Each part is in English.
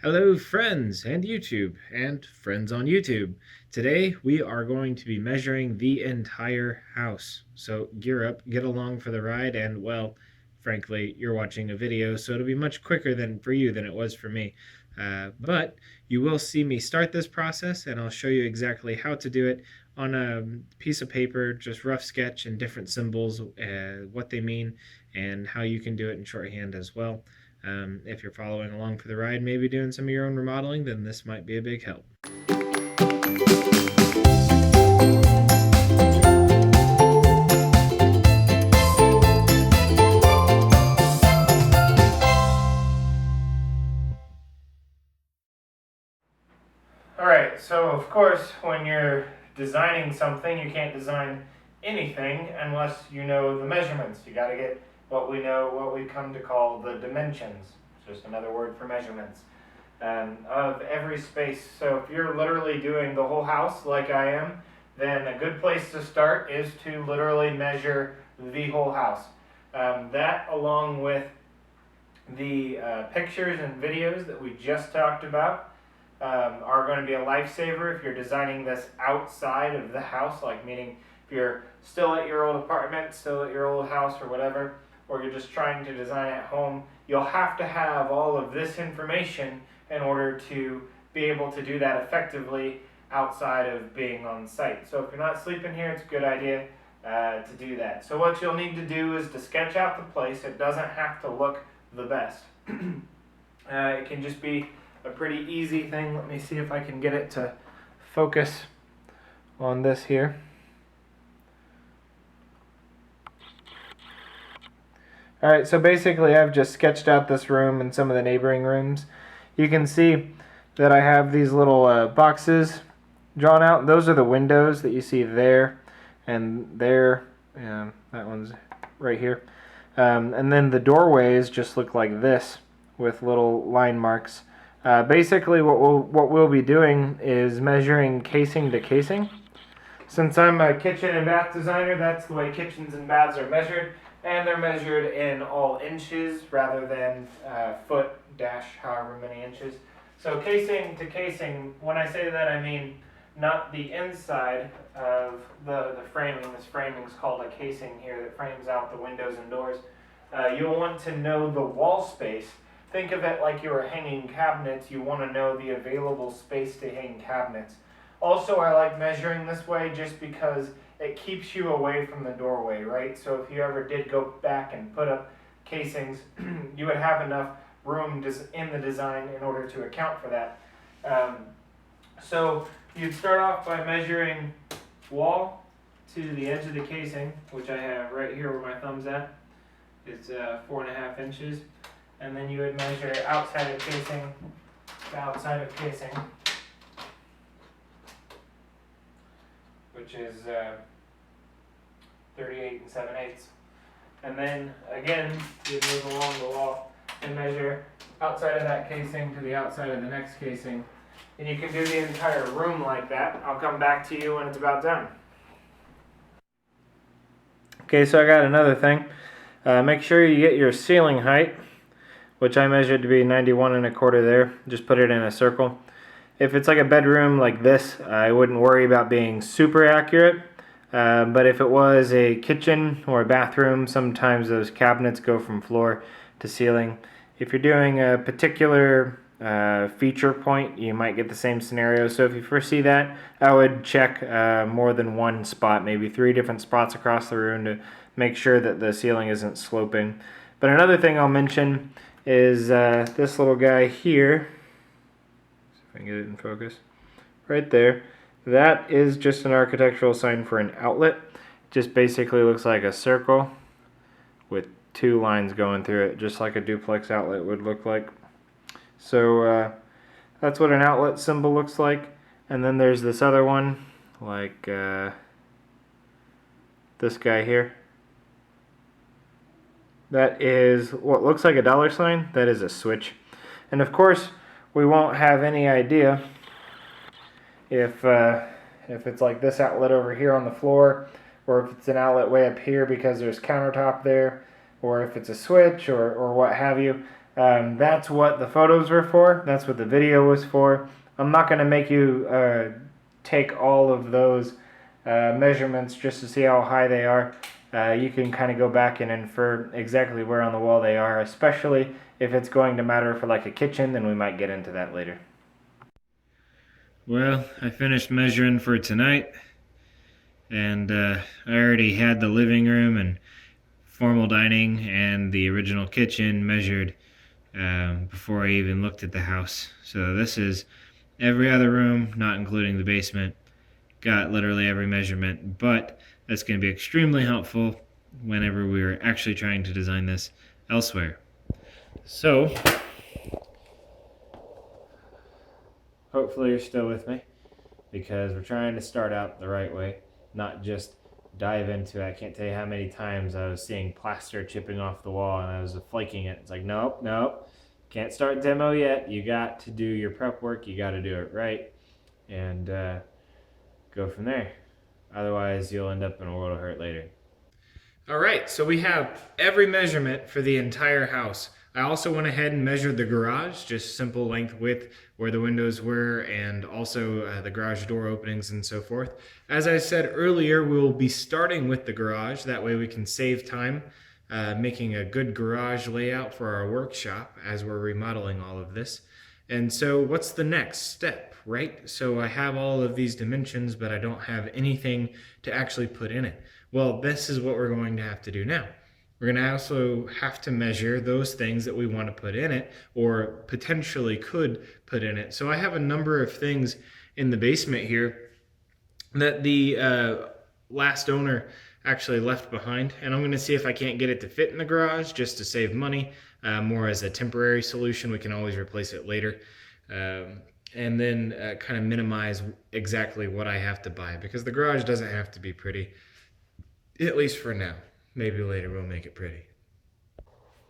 Hello friends and YouTube and friends on YouTube. Today we are going to be measuring the entire house. So gear up, get along for the ride, and well, frankly, you're watching a video, so it'll be much quicker for you than it was for me. But you will see me start this process and I'll show you exactly how to do it on a piece of paper, just rough sketch and different symbols, what they mean, and how you can do it in shorthand as well. If you're following along for the ride, maybe doing some of your own remodeling, then this might be a big help. Alright, so of course when you're designing something, you can't design anything unless you know the measurements. You gotta get what we come to call the dimensions. It's just another word for measurements. Of every space. So if you're literally doing the whole house like I am, then a good place to start is to literally measure the whole house. That along with the pictures and videos that we just talked about are going to be a lifesaver if you're designing this outside of the house, like meaning if you're still at your old apartment, still at your old house or whatever, or you're just trying to design at home, you'll have to have all of this information in order to be able to do that effectively outside of being on site. So if you're not sleeping here, it's a good idea to do that. So what you'll need to do is to sketch out the place. It doesn't have to look the best. It can just be a pretty easy thing. Let me see if I can get it to focus on this here. Alright, so basically I've just sketched out this room and some of the neighboring rooms. You can see that I have these little boxes drawn out. Those are the windows that you see there and there. That one's right here. And then the doorways just look like this with little line marks. Basically what we'll be doing is measuring casing to casing. Since I'm a kitchen and bath designer, that's the way kitchens and baths are measured, and they're measured in all inches rather than foot dash however many inches. So casing to casing, when I say that I mean not the inside of the framing. This framing is called a casing here that frames out the windows and doors. You'll want to know the wall space. Think of it like you were hanging cabinets. You want to know the available space to hang cabinets. Also, I like measuring this way just because it keeps you away from the doorway, right? So if you ever did go back and put up casings, you would have enough room in the design in order to account for that. So you'd start off by measuring wall to the edge of the casing, which I have right here where my thumb's at. It's 4.5 inches. And then you would measure outside of casing to outside of casing, which is 38 7/8. And then again, you move along the wall and measure outside of that casing to the outside of the next casing. And you can do the entire room like that. I'll come back to you when it's about done. Okay, so I got another thing. Make sure you get your ceiling height, which I measured to be 91 1/4 there. Just put it in a circle. If it's like a bedroom like this, I wouldn't worry about being super accurate. But if it was a kitchen or a bathroom, sometimes those cabinets go from floor to ceiling. If you're doing a particular feature point, you might get the same scenario. So if you foresee that, I would check more than one spot, maybe 3 different spots across the room to make sure that the ceiling isn't sloping. But another thing I'll mention is this little guy here. See if I can get it in focus. Right there. That is just an architectural sign for an outlet. It just basically looks like a circle with 2 lines going through it, just like a duplex outlet would look like. So that's what an outlet symbol looks like. And then there's this other one, like this guy here. That is what looks like a $sign. That is a switch. And of course, we won't have any idea if it's like this outlet over here on the floor, or if it's an outlet way up here because there's countertop there, or if it's a switch or what have you. That's what the photos were for. That's what the video was for. I'm not going to make you take all of those measurements just to see how high they are. You can kind of go back and infer exactly where on the wall they are, especially if it's going to matter for like a kitchen, then we might get into that later. Well, I finished measuring for tonight, and I already had the living room and formal dining and the original kitchen measured before I even looked at the house. So this is every other room, not including the basement. Got literally every measurement, but that's going to be extremely helpful whenever we're actually trying to design this elsewhere. So, hopefully you're still with me, because we're trying to start out the right way, not just dive into it. I can't tell you how many times I was seeing plaster chipping off the wall and I was flaking it. It's like, nope, nope, can't start demo yet. You got to do your prep work, you got to do it right, and go from there. Otherwise, you'll end up in a world of hurt later. All right, so we have every measurement for the entire house. I also went ahead and measured the garage, just simple length, width, where the windows were, and also the garage door openings and so forth. As I said earlier, we will be starting with the garage. That way we can save time making a good garage layout for our workshop as we're remodeling all of this. And so what's the next step, right? So I have all of these dimensions, but I don't have anything to actually put in it. Well, this is what we're going to have to do now. We're going to also have to measure those things that we want to put in it or potentially could put in it. So I have a number of things in the basement here that the last owner actually left behind, and I'm going to see if I can't get it to fit in the garage just to save money, more as a temporary solution. We can always replace it later, and then kind of minimize exactly what I have to buy, because the garage doesn't have to be pretty, at least for now. Maybe later we'll make it pretty.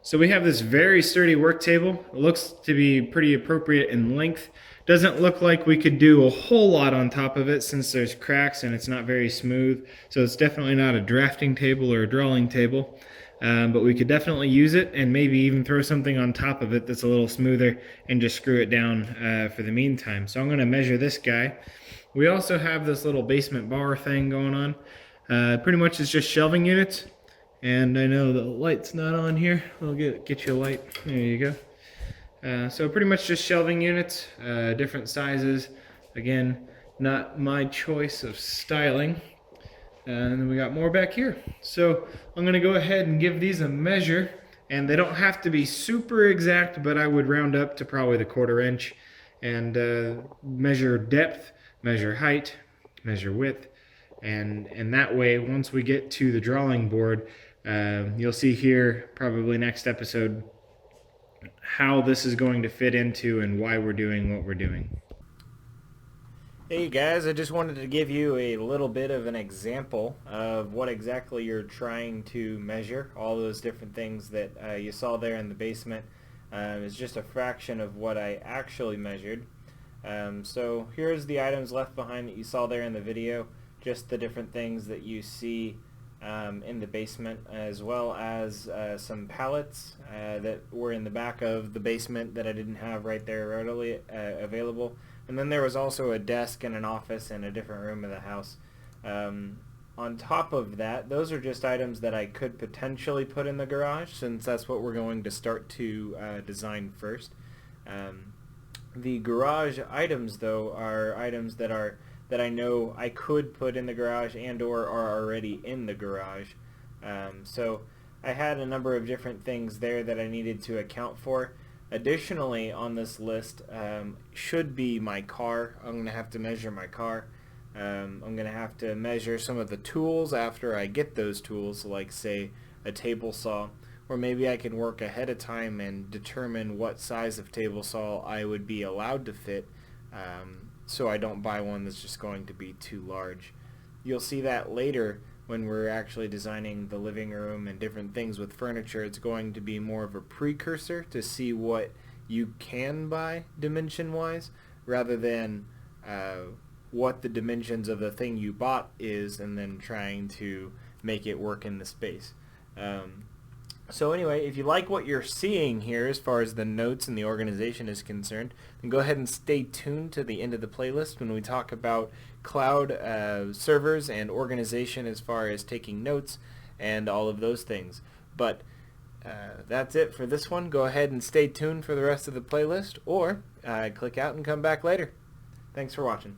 So we have this very sturdy work table. It looks to be pretty appropriate in length. Doesn't look like we could do a whole lot on top of it since there's cracks and it's not very smooth. So it's definitely not a drafting table or a drawing table. But we could definitely use it and maybe even throw something on top of it that's a little smoother and just screw it down for the meantime. So I'm going to measure this guy. We also have this little basement bar thing going on. Pretty much it's just shelving units. And I know the light's not on here. I'll get you a light. There you go. So pretty much just shelving units, different sizes. Again, not my choice of styling. And then we got more back here. So I'm going to go ahead and give these a measure. And they don't have to be super exact, but I would round up to probably the 1/4 inch. And measure depth, measure height, measure width. And that way, once we get to the drawing board, you'll see here probably next episode how this is going to fit into and why we're doing what we're doing. Hey guys, I just wanted to give you a little bit of an example of what exactly you're trying to measure. All those different things that you saw there in the basement is just a fraction of what I actually measured. So here's the items left behind that you saw there in the video, just the different things that you see in the basement, as well as some pallets that were in the back of the basement that I didn't have right there readily available. And then there was also a desk and an office in a different room of the house. On top of that, those are just items that I could potentially put in the garage, since that's what we're going to start to design first. The garage items, though, are items that I know I could put in the garage and or are already in the garage. So I had a number of different things there that I needed to account for. Additionally, on this list should be my car. I'm going to have to measure my car. I'm going to have to measure some of the tools after I get those tools, like say a table saw, or maybe I can work ahead of time and determine what size of table saw I would be allowed to fit, so I don't buy one that's just going to be too large. You'll see that later when we're actually designing the living room and different things with furniture. It's going to be more of a precursor to see what you can buy dimension-wise, rather than what the dimensions of the thing you bought is and then trying to make it work in the space. So anyway, if you like what you're seeing here as far as the notes and the organization is concerned, then go ahead and stay tuned to the end of the playlist when we talk about cloud servers and organization as far as taking notes and all of those things. But that's it for this one. Go ahead and stay tuned for the rest of the playlist, or click out and come back later. Thanks for watching.